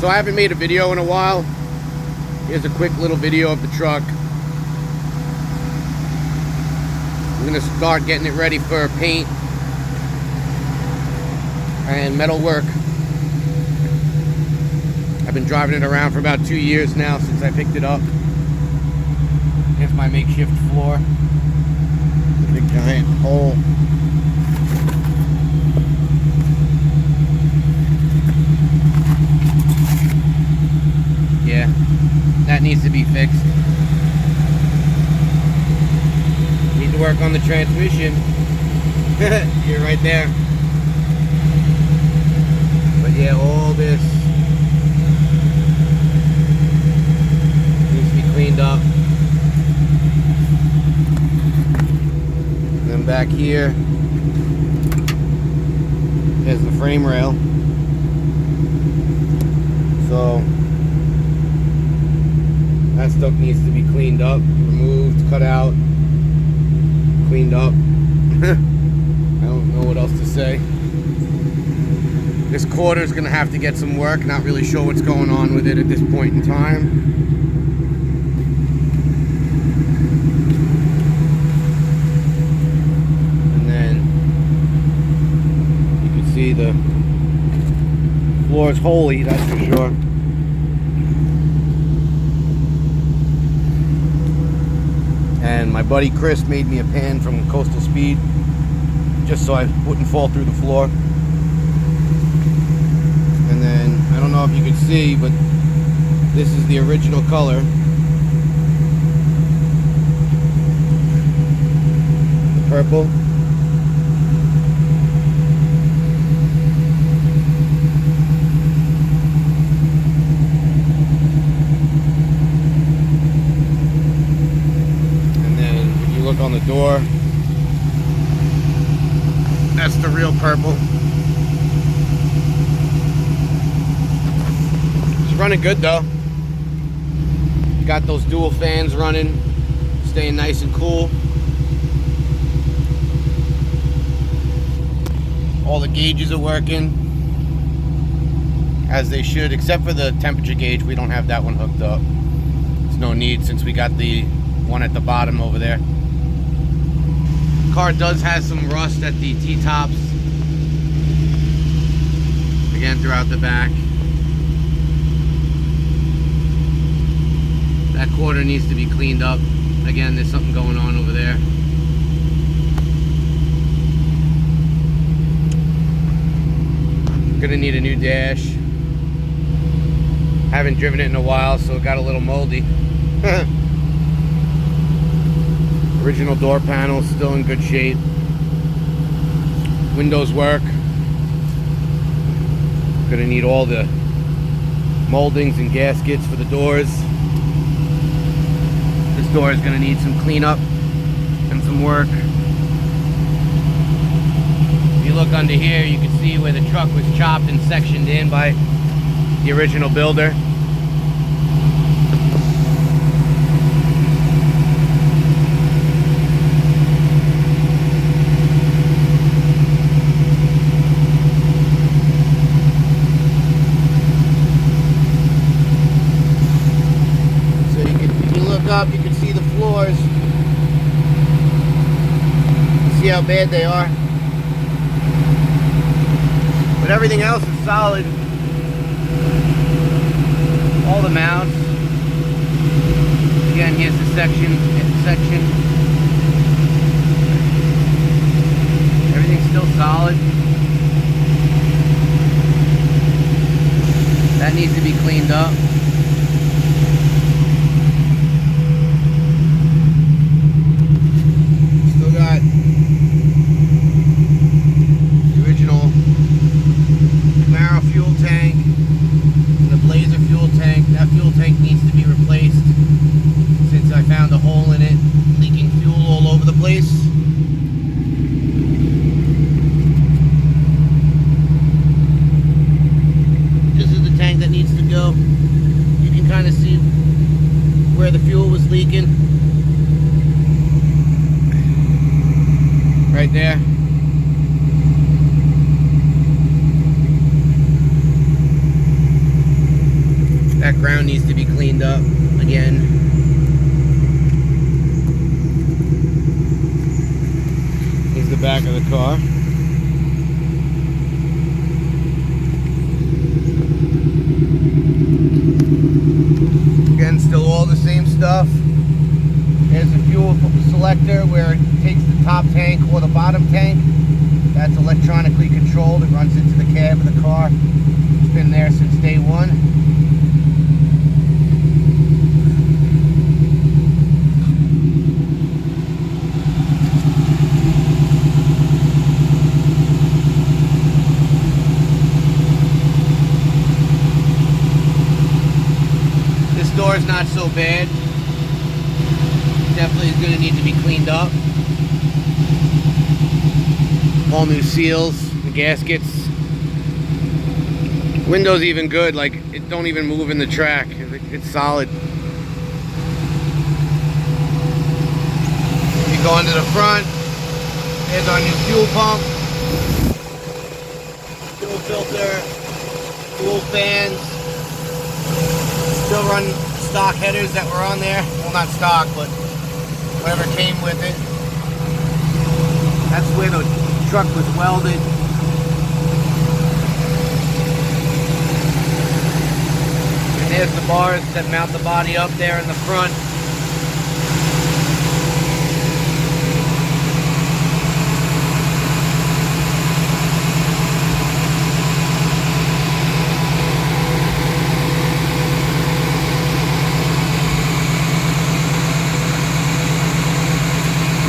So I haven't made a video in a while. Here's a quick little video of the truck. I'm gonna start getting it ready for paint and metal work. I've been driving it around for about 2 years now since I picked it up. Here's my makeshift floor. Big giant hole. Yeah, that needs to be fixed. Need to work on the transmission. You're right there. But yeah, all this needs to be cleaned up. And then back here is the frame rail. So that stuff needs to be cleaned up, removed, cut out, cleaned up. I don't know what else to say. This quarter is going to have to get some work. Not really sure what's going on with it at this point in time. And then you can see the floor is holy, that's for sure. And my buddy Chris made me a pan from Coastal Speed just so I wouldn't fall through the floor. And then, I don't know if you can see, but this is the original color. The purple. On the door, that's the real purple. It's running good though. Got those dual fans running, staying nice and cool. All the gauges are working as they should, except for the temperature gauge. We don't have that one hooked up. There's no need since we got the one at the bottom over there. Car does have some rust at the T-tops. Again, throughout the back. That quarter needs to be cleaned up. Again, there's something going on over there. Gonna need a new dash. Haven't driven it in a while, so it got a little moldy. Original door panel still in good shape. Windows work. Gonna need all the moldings and gaskets for the doors. This door is gonna need some cleanup and some work. If you look under here, you can see where the truck was chopped and sectioned in by the original builder. Up, you can see the floors. See how bad they are. But everything else is solid. All the mounts. Again, here's the section. Everything's still solid. That needs to be cleaned up. The original Camaro fuel tank and the Blazer fuel tank. That fuel tank needs to be replaced since I found a hole in it, leaking fuel all over the place. This is the tank that needs to go. You can kind of see where the fuel was leaking. Right there. That ground needs to be cleaned up again. Here's the back of the car. Again, still all the same stuff. There's a fuel selector where it takes the top tank or the bottom tank. That's electronically controlled. It runs into the cab of the car. It's been there since day one. This door is not so bad. Definitely is going to need to be cleaned up. All new seals, the gaskets. Window's even good, like it don't even move in the track. It's solid. You go into the front, there's our new fuel pump, fuel filter, fuel fans. Still run stock headers that were on there. Well, not stock, but whatever came with it. That's where the truck was welded. And there's the bars that mount the body up there in the front.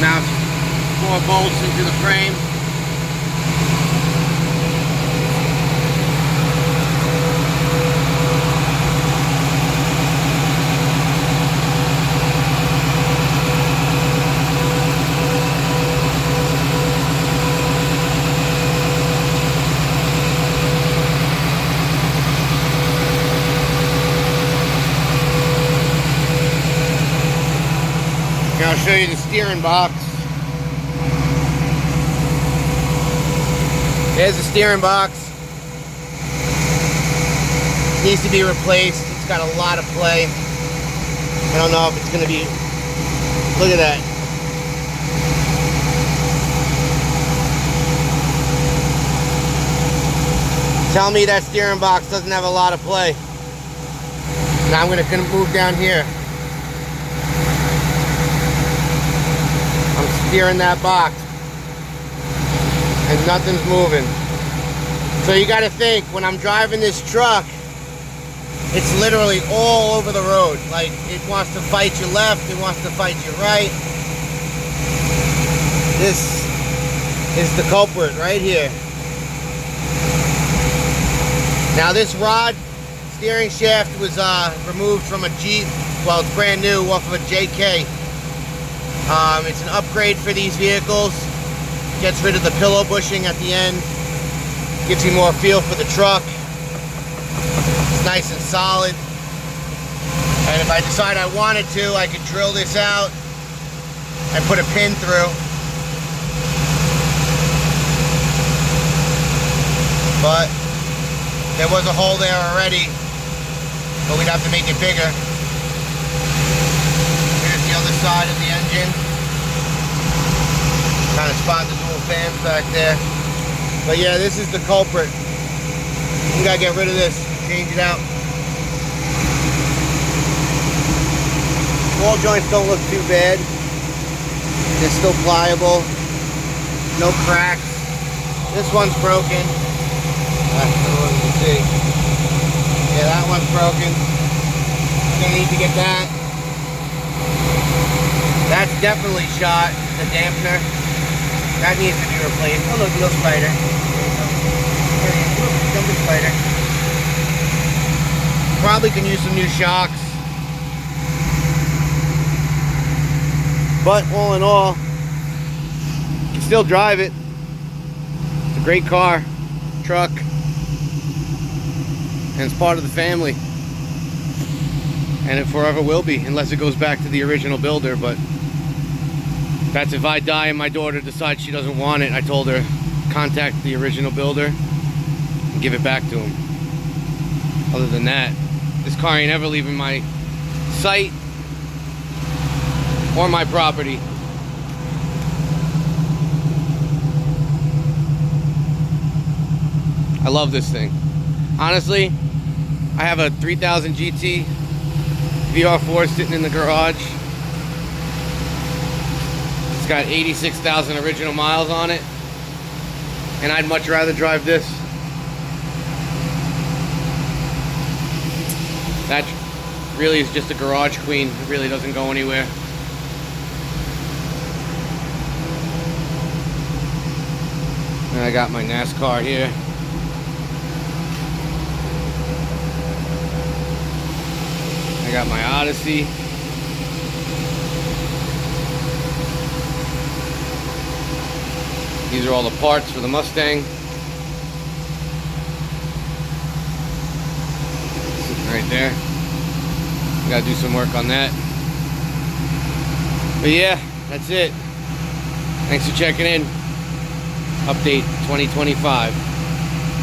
Mounts 4 bolts into the frame. Now I'll show you the steering box. There's the steering box. It needs to be replaced. It's got a lot of play. I don't know if it's going to be... Look at that. Tell me that steering box doesn't have a lot of play. Now I'm going to move down here. I'm steering that box and nothing's moving. So you got to think, when I'm driving this truck, it's literally all over the road. Like, it wants to fight you left, it wants to fight you right. This is the culprit right here. Now this rod steering shaft was removed from a Jeep. Well, it's brand new off of a JK. It's an upgrade for these vehicles. Gets rid of the pillow bushing at the end. Gives you more feel for the truck. It's nice and solid. And if I decide I wanted to, I could drill this out and put a pin through. But there was a hole there already, but we'd have to make it bigger. Here's the other side of the engine. Kind of spot the dual fans back there. But yeah, this is the culprit. You gotta get rid of this, change it out. Ball joints don't look too bad. They're still pliable. No cracks. This one's broken. That's the one you can see. Yeah, that one's broken. Gonna need to get that. That's definitely shot, the dampener. That needs to be replaced. Oh look, little spider. There you go. Jumping spider. Probably can use some new shocks. But all in all, you can still drive it. It's a great car, truck, and it's part of the family. And it forever will be, unless it goes back to the original builder. But that's if I die and my daughter decides she doesn't want it. I told her, contact the original builder and give it back to him. Other than that, This car ain't ever leaving my sight or my property. I love this thing. Honestly, I have a 3000 GT VR4 sitting in the garage. It's got 86,000 original miles on it, and I'd much rather drive this. That really is just a garage queen. It really doesn't go anywhere. And I got my NASCAR here. I got my Odyssey. These are all the parts for the Mustang. Sitting right there. Gotta do some work on that. But yeah, that's it. Thanks for checking in. Update 2025.